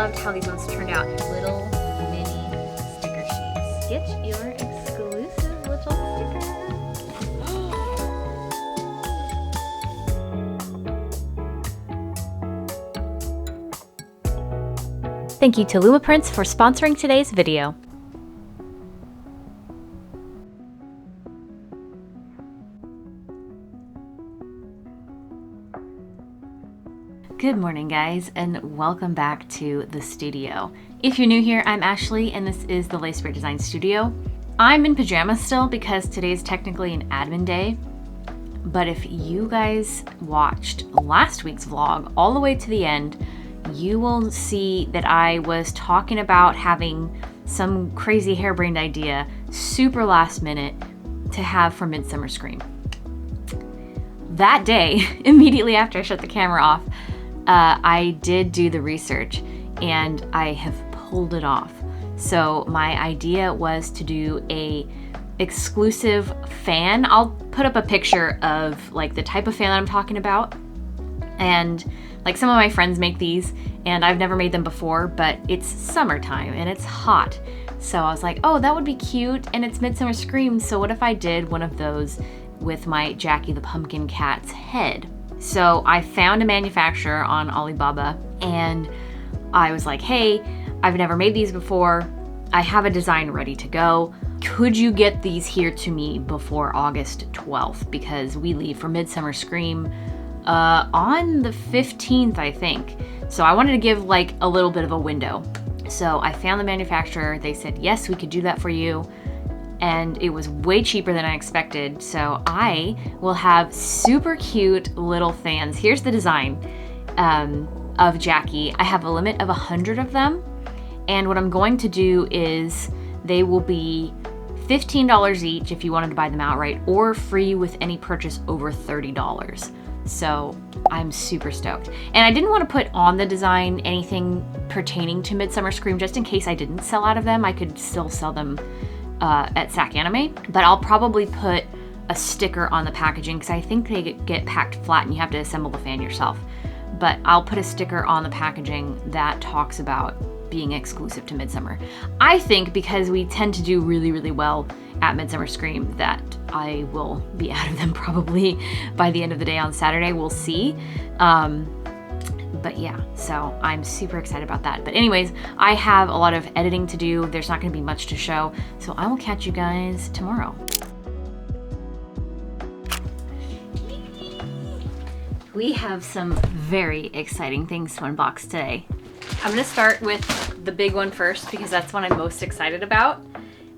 loved how these ones turned out. Little mini sticker sheets. Get your exclusive little sticker. Thank you to Lumaprints for sponsoring today's video. Good morning, guys, and welcome back to the studio. If you're new here, I'm Ashley, and this is the Lace Spray Design Studio. I'm in pajamas still because today's technically an admin day, but if you guys watched last week's vlog all the way to the end, you will see that I was talking about having some crazy harebrained idea, super last minute, to have for MidSummer Scream. That day, immediately after I shut the camera off, I did do the research and I have pulled it off. So my idea was to do a exclusive fan. I'll put up a picture of like the type of fan that I'm talking about. And like some of my friends make these and I've never made them before, but it's summertime and it's hot. So I was like, oh, that would be cute. And it's MidSummer Scream. So what if I did one of those with my Jackie the Pumpkin Cat's head? So I found a manufacturer on Alibaba and I was like, hey, I've never made these before. I have a design ready to go. Could you get these here to me before August 12th? Because we leave for MidSummer Scream on the 15th, I think. So I wanted to give like a little bit of a window. So I found the manufacturer. They said, yes, we could do that for you. And it was way cheaper than I expected. So I will have super cute little fans. Here's the design of Jackie. I have a limit of 100 of them. And what I'm going to do is they will be $15 each if you wanted to buy them outright, or free with any purchase over $30. So I'm super stoked. And I didn't want to put on the design anything pertaining to MidSummer Scream just in case I didn't sell out of them. I could still sell them at Sac Anime, but I'll probably put a sticker on the packaging because I think they get packed flat and you have to assemble the fan yourself. But I'll put a sticker on the packaging that talks about being exclusive to MidSummer. I think because we tend to do really, really well at MidSummer Scream that I will be out of them probably by the end of the day on Saturday. We'll see. But yeah, so I'm super excited about that. But anyways, I have a lot of editing to do. There's not going to be much to show. So I will catch you guys tomorrow. We have some very exciting things to unbox today. I'm going to start with the big one first because that's what I'm most excited about.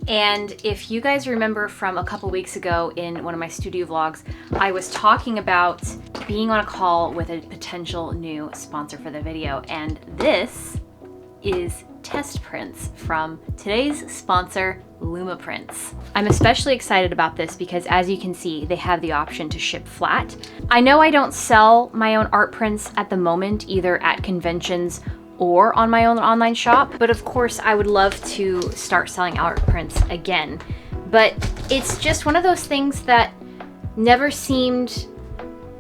And if you guys remember from a couple weeks ago in one of my studio vlogs, I was talking about being on a call with a potential new sponsor for the video. And this is test prints from today's sponsor, Lumaprints. I'm especially excited about this because as you can see, they have the option to ship flat. I know I don't sell my own art prints at the moment, either at conventions or on my own online shop, but of course I would love to start selling art prints again. But it's just one of those things that never seemed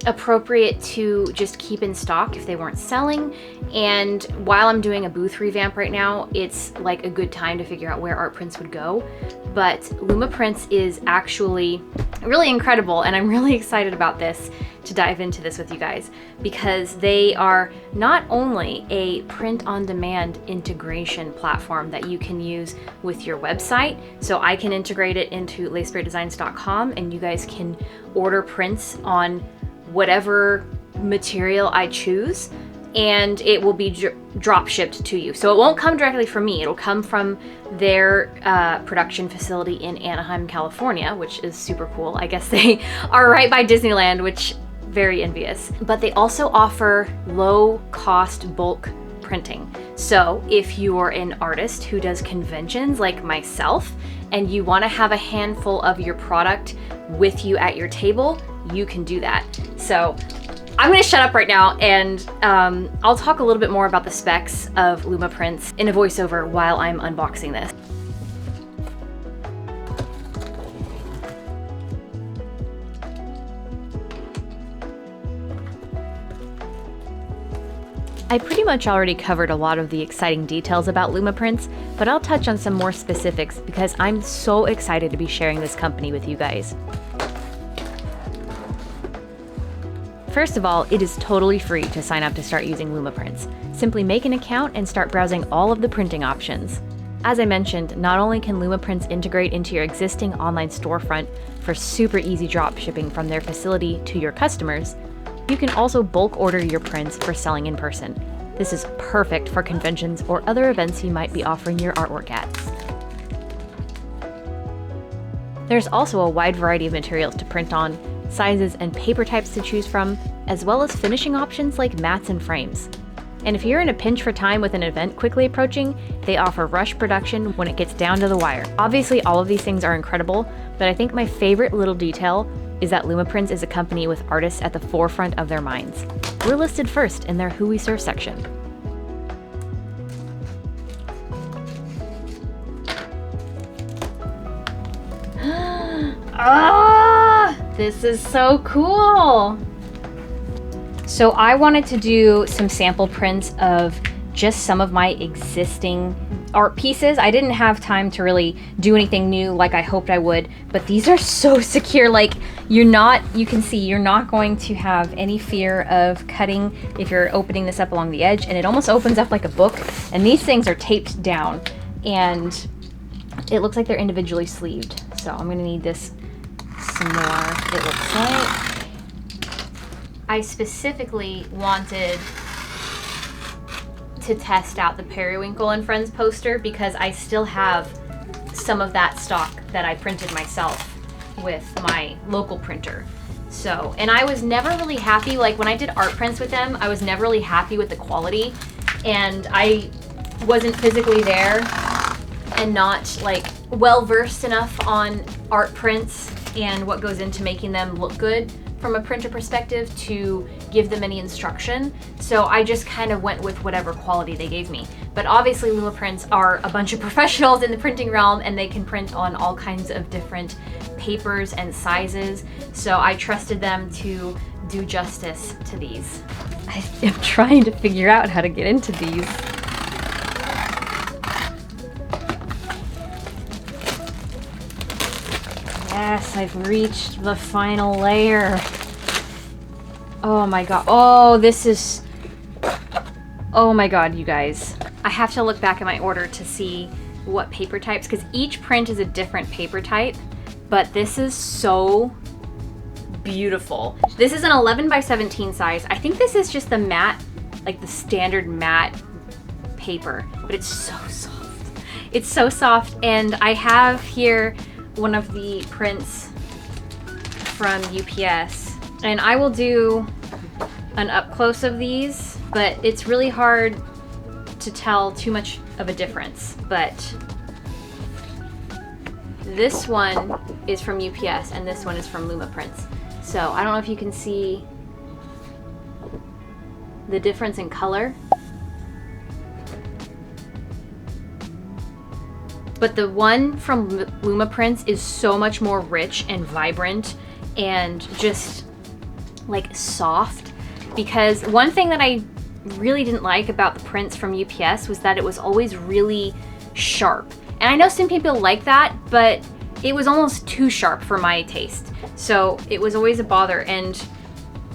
appropriate to just keep in stock if they weren't selling. And while I'm doing a booth revamp right now, it's like a good time to figure out where art prints would go. But Lumaprints is actually really incredible, and I'm really excited about this, to dive into this with you guys, because they are not only a print-on-demand integration platform that you can use with your website, so I can integrate it into lacespraydesigns.com and you guys can order prints on whatever material I choose, and it will be drop shipped to you. So it won't come directly from me. It'll come from their production facility in Anaheim, California, which is super cool. I guess they are right by Disneyland, which very envious. But they also offer low cost bulk printing. So if you're an artist who does conventions like myself and you want to have a handful of your product with you at your table, you can do that. So I'm going to shut up right now and I'll talk a little bit more about the specs of Lumaprints in a voiceover while I'm unboxing this. I pretty much already covered a lot of the exciting details about Lumaprints, but I'll touch on some more specifics because I'm so excited to be sharing this company with you guys. First of all, it is totally free to sign up to start using Lumaprints. Simply make an account and start browsing all of the printing options. As I mentioned, not only can Lumaprints integrate into your existing online storefront for super easy drop shipping from their facility to your customers, you can also bulk order your prints for selling in person. This is perfect for conventions or other events you might be offering your artwork at. There's also a wide variety of materials to print on, sizes and paper types to choose from, as well as finishing options like mats and frames. And if you're in a pinch for time with an event quickly approaching, they offer rush production when it gets down to the wire. Obviously, all of these things are incredible, but I think my favorite little detail is that Lumaprints is a company with artists at the forefront of their minds. We're listed first in their Who We Serve section. This is so cool! So I wanted to do some sample prints of just some of my existing art pieces. I didn't have time to really do anything new like I hoped I would, but these are so secure. Like you can see you're not going to have any fear of cutting if you're opening this up along the edge, and it almost opens up like a book. And these things are taped down and it looks like they're individually sleeved. So I'm gonna need this some more, it looks like. I specifically wanted to test out the Periwinkle and Friends poster because I still have some of that stock that I printed myself with my local printer. So, and I was never really happy, like when I did art prints with them, I was never really happy with the quality, and I wasn't physically there and not like well versed enough on art prints and what goes into making them look good from a printer perspective to give them any instruction. So I just kind of went with whatever quality they gave me. But obviously Lumaprints are a bunch of professionals in the printing realm, and they can print on all kinds of different papers and sizes. So I trusted them to do justice to these. I am trying to figure out how to get into these. Yes, I've reached the final layer. Oh my god. Oh, this is... Oh my god, you guys. I have to look back at my order to see what paper types, because each print is a different paper type, but this is so beautiful. This is an 11 by 17 size. I think this is just the matte, like the standard matte paper, but it's so soft. It's so soft, and I have here one of the prints from UPS, and I will do an up close of these, but it's really hard to tell too much of a difference. But this one is from UPS and this one is from Lumaprints. So I don't know if you can see the difference in color, but the one from Lumaprints is so much more rich and vibrant and just like soft. Because one thing that I really didn't like about the prints from UPS was that it was always really sharp. And I know some people like that, but it was almost too sharp for my taste. So it was always a bother. And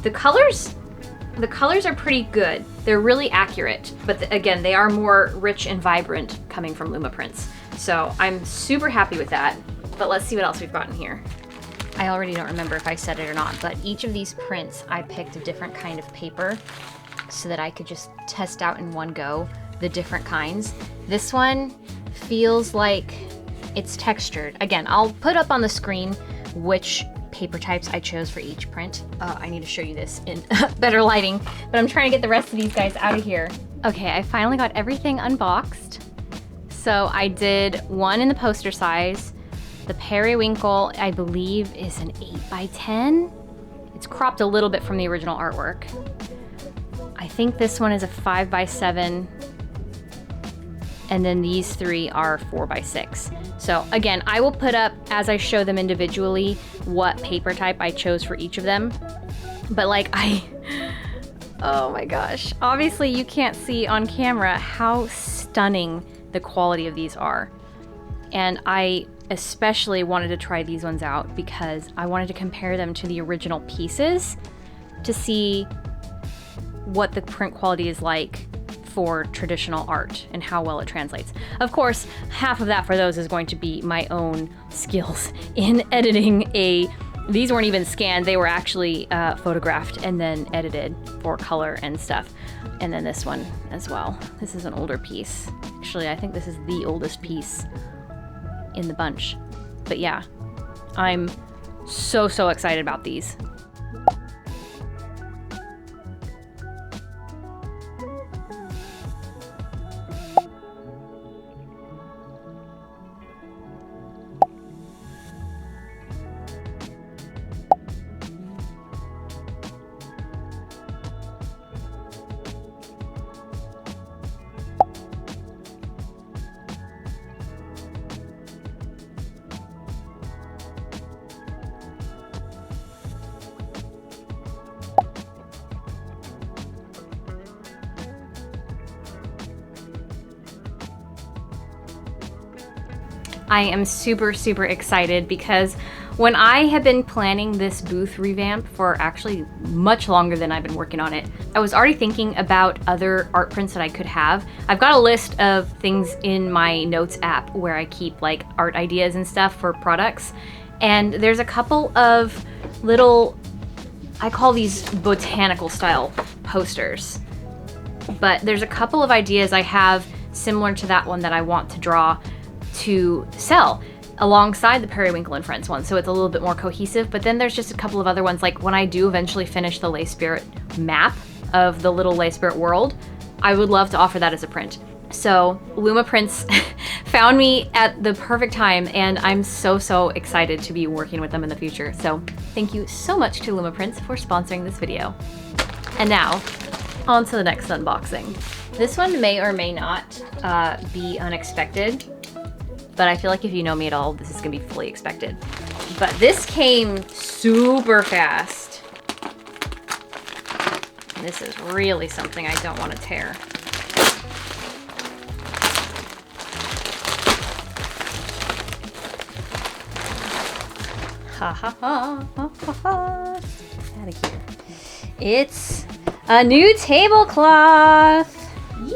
the colors are pretty good. They're really accurate, but again, they are more rich and vibrant coming from Lumaprints. So I'm super happy with that. But let's see what else we've got in here. I already don't remember if I said it or not, but each of these prints, I picked a different kind of paper so that I could just test out in one go the different kinds. This one feels like it's textured. Again, I'll put up on the screen which paper types I chose for each print. I need to show you this in better lighting, but I'm trying to get the rest of these guys out of here. Okay, I finally got everything unboxed. So I did one in the poster size. The Periwinkle, I believe, is an 8 by 10. It's cropped a little bit from the original artwork. I think this one is a 5 by 7. And then these three are 4 by 6. So again, I will put up, as I show them individually, what paper type I chose for each of them. But like Oh my gosh. Obviously you can't see on camera how stunning the quality of these are. And I especially wanted to try these ones out because I wanted to compare them to the original pieces to see what the print quality is like for traditional art and how well it translates. Of course, half of that for those is going to be my own skills in editing these weren't even scanned, they were actually photographed and then edited for color and stuff. And then this one as well. This is an older piece. Actually, I think this is the oldest piece in the bunch. But yeah, I'm so excited about these. I am super excited because when I have been planning this booth revamp for actually much longer than I've been working on it, I was already thinking about other art prints that I could have. I've got a list of things in my notes app where I keep like art ideas and stuff for products. And there's a couple of little, I call these botanical style posters. But there's a couple of ideas I have similar to that one that I want to draw to sell alongside the Periwinkle and Friends one, so it's a little bit more cohesive. But then there's just a couple of other ones, like when I do eventually finish the Lay Spirit map of the little Lay Spirit world, I would love to offer that as a print. So Lumaprints found me at the perfect time, and I'm so excited to be working with them in the future. So thank you so much to Lumaprints for sponsoring this video. And now, on to the next unboxing. This one may or may not be unexpected, but I feel like if you know me at all, this is gonna be fully expected. But this came super fast. And this is really something I don't want to tear. Ha ha ha ha ha ha. Out of here. It's a new tablecloth. Yee!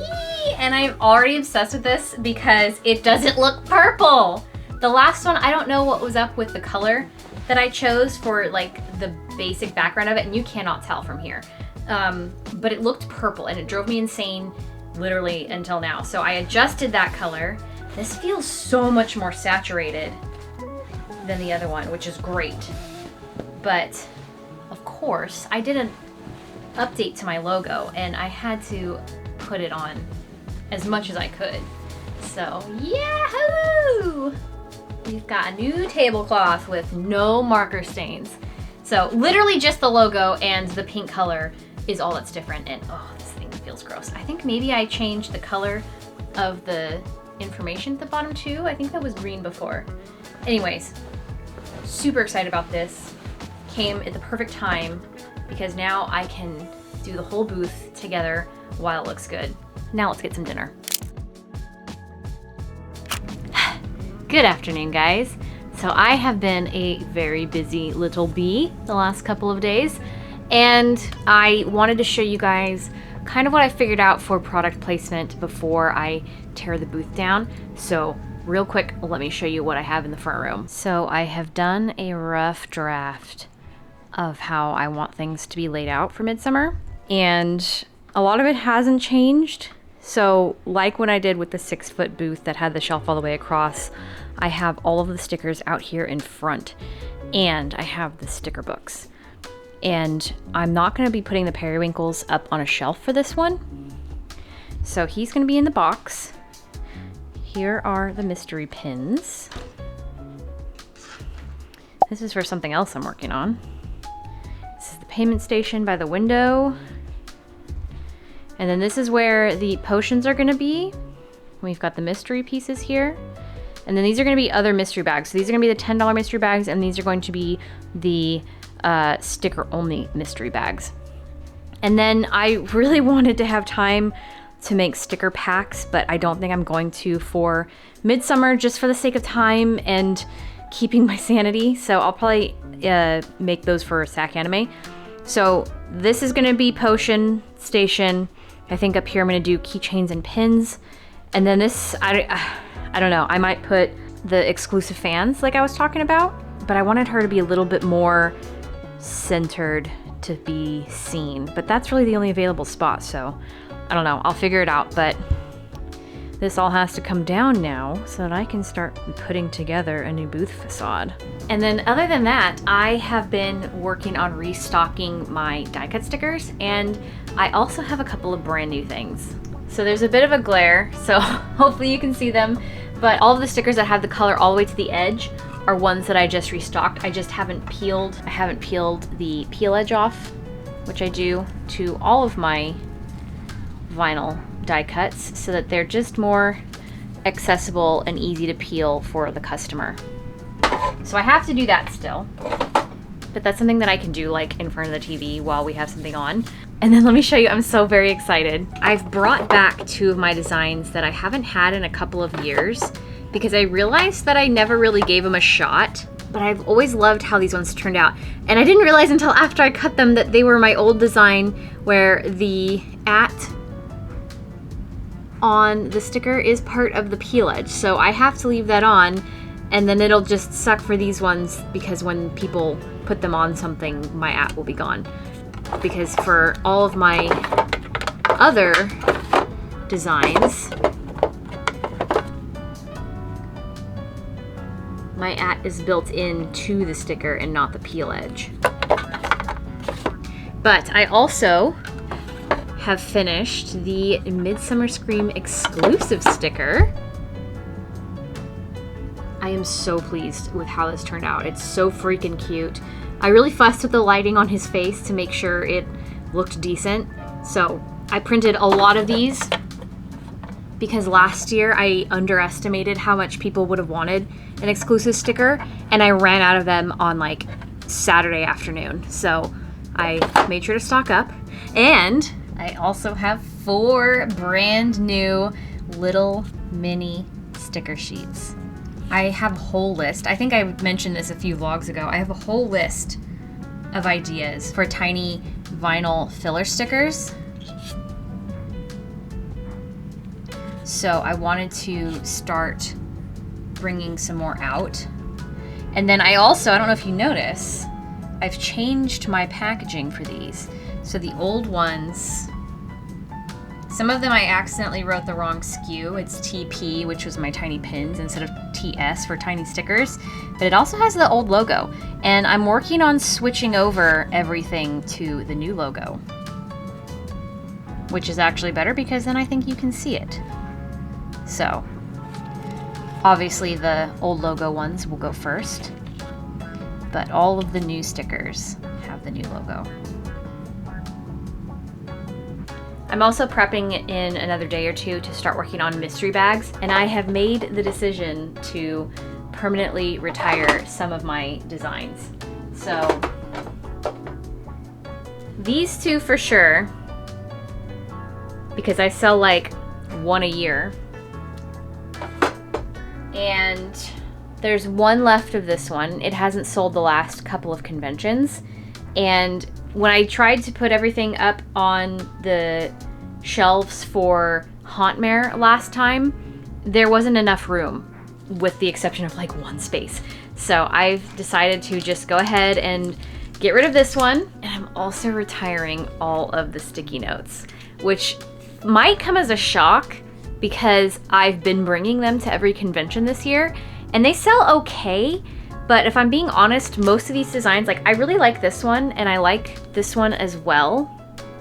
And I'm already obsessed with this because it doesn't look purple. The last one, I don't know what was up with the color that I chose for like the basic background of it, and you cannot tell from here. But it looked purple and it drove me insane literally until now. So I adjusted that color. This feels so much more saturated than the other one, which is great. But of course, I did an update to my logo and I had to put it on as much as I could. So yahoo! We've got a new tablecloth with no marker stains. So literally just the logo and the pink color is all that's different. And oh, this thing feels gross. I think maybe I changed the color of the information at the bottom too. I think that was green before. Anyways, super excited about this. Came at the perfect time because now I can do the whole booth together while it looks good. Now let's get some dinner. Good afternoon, guys. So I have been a very busy little bee the last couple of days, and I wanted to show you guys kind of what I figured out for product placement before I tear the booth down. So real quick, let me show you what I have in the front room. So I have done a rough draft of how I want things to be laid out for MidSummer, and a lot of it hasn't changed. So like when I did with the 6-foot booth that had the shelf all the way across, I have all of the stickers out here in front, and I have the sticker books. And I'm not going to be putting the periwinkles up on a shelf for this one. So he's going to be in the box. Here are the mystery pins. This is for something else I'm working on. This is the payment station by the window. And then this is where the potions are going to be. We've got the mystery pieces here. And then these are going to be other mystery bags. So these are going to be the $10 mystery bags, and these are going to be the sticker-only mystery bags. And then I really wanted to have time to make sticker packs, but I don't think I'm going to for Midsummer, just for the sake of time and keeping my sanity. So I'll probably make those for SAC Anime. So this is gonna be Potion Station. I think up here I'm gonna do keychains and pins. And then this, I don't know, I might put the exclusive fans like I was talking about, but I wanted her to be a little bit more centered to be seen. But that's really the only available spot, so I don't know, I'll figure it out. But this all has to come down now so that I can start putting together a new booth facade. And then other than that, I have been working on restocking my die cut stickers, and I also have a couple of brand new things. So there's a bit of a glare, so hopefully you can see them, but all of the stickers that have the color all the way to the edge are ones that I just restocked. I just haven't peeled. I haven't peeled the peel edge off, which I do to all of my vinyl die cuts so that they're just more accessible and easy to peel for the customer. So I have to do that still, but that's something that I can do like in front of the TV while we have something on. And then let me show you, I'm so very excited. I've brought back 2 of my designs that I haven't had in a couple of years because I realized that I never really gave them a shot, but I've always loved how these ones turned out. And I didn't realize until after I cut them that they were my old design where the @ on the sticker is part of the peel edge. So I have to leave that on, and then it'll just suck for these ones because when people put them on something, my @ will be gone. Because for all of my other designs, my @ is built into the sticker and not the peel edge. But I also have finished the MidSummer Scream exclusive sticker. I am so pleased with how this turned out. It's so freaking cute. I really fussed with the lighting on his face to make sure it looked decent. So I printed a lot of these because last year I underestimated how much people would have wanted an exclusive sticker, and I ran out of them on like Saturday afternoon. So I made sure to stock up, and I also have 4 brand new little mini sticker sheets. I have a whole list. I think I mentioned this a few vlogs ago. I have a whole list of ideas for tiny vinyl filler stickers. So I wanted to start bringing some more out. And then I also, I don't know if you notice, I've changed my packaging for these. So the old ones, some of them I accidentally wrote the wrong SKU. It's TP, which was my tiny pins, instead of TS for tiny stickers. But it also has the old logo. And I'm working on switching over everything to the new logo, which is actually better because then I think you can see it. So obviously the old logo ones will go first, but all of the new stickers have the new logo. I'm also prepping in another day or 2 to start working on mystery bags, and I have made the decision to permanently retire some of my designs. So these 2 for sure, because I sell like 1 a year. And there's 1 left of this one. It hasn't sold the last couple of conventions. And when I tried to put everything up on the shelves for Hauntmare last time, there wasn't enough room, with the exception of like 1 space. So I've decided to just go ahead and get rid of this one. And I'm also retiring all of the sticky notes, which might come as a shock because I've been bringing them to every convention this year and they sell okay. But if I'm being honest, most of these designs, like I really like this one and I like this one as well.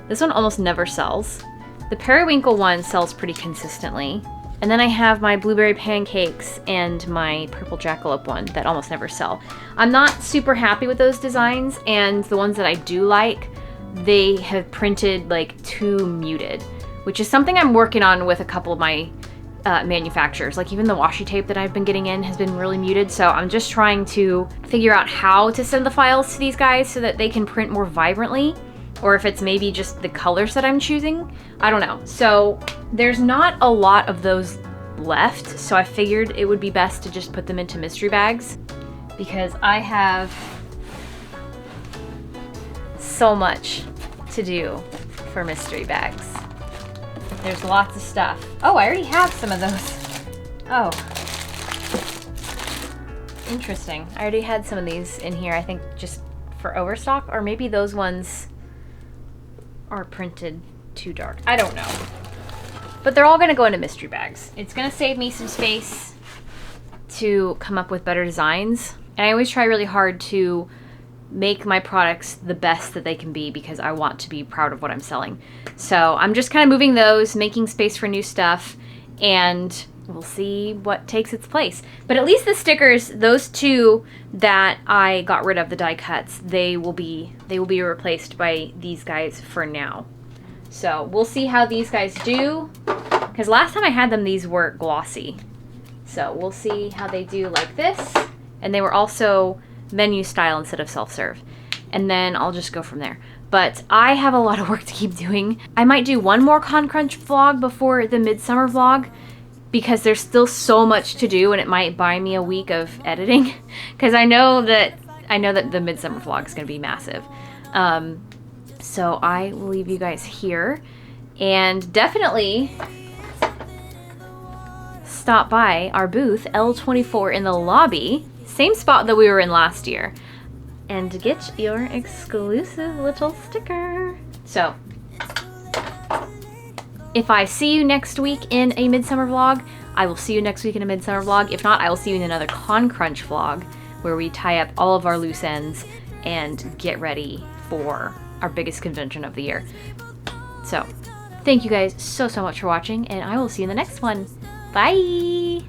This one almost never sells. The periwinkle one sells pretty consistently. And then I have my blueberry pancakes and my purple jackalope one that almost never sell. I'm not super happy with those designs, and the ones that I do like, they have printed like too muted, which is something I'm working on with a couple of my manufacturers. Like even the washi tape that I've been getting in has been really muted, so I'm just trying to figure out how to send the files to these guys so that they can print more vibrantly. or if it's maybe just the colors that I'm choosing. I don't know. So there's not a lot of those left, so I figured it would be best to just put them into mystery bags because I have so much to do for mystery bags. There's lots of stuff. Oh, I already have some of those. Oh. Interesting. I already had some of these in here, I think just for overstock, or maybe those ones are printed too dark. I don't know. But they're all gonna go into mystery bags. It's gonna save me some space to come up with better designs. And I always try really hard to make my products the best that they can be because I want to be proud of what I'm selling. So I'm just kind of moving those, making space for new stuff, and we'll see what takes its place. But at least the stickers, those two that I got rid of, the die cuts, they will be replaced by these guys for now. So we'll see how these guys do, because last time I had them, these were glossy. So we'll see how they do like this. And they were also menu style instead of self-serve. And then I'll just go from there. But I have a lot of work to keep doing. I might do one more Con Crunch vlog before the midsummer vlog, because there's still so much to do and it might buy me a week of editing. Because I know that the midsummer vlog is going to be massive. So I will leave you guys here, and definitely stop by our booth L24 in the lobby, same spot that we were in last year, and get your exclusive little sticker. So if I see you next week in a midsummer vlog, I will see you next week in a midsummer vlog. If not, I will see you in another Con Crunch vlog where we tie up all of our loose ends and get ready for our biggest convention of the year. So thank you guys so much for watching, and I will see you in the next one. Bye!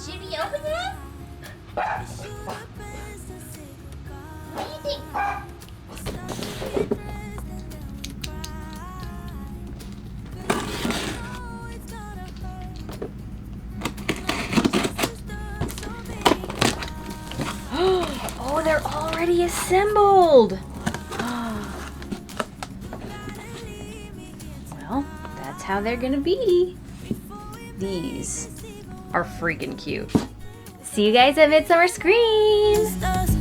Should we open it? What do you think? Oh, they're already assembled! Well, that's how they're gonna be. These are freaking cute. See you guys at MidSummer Scream!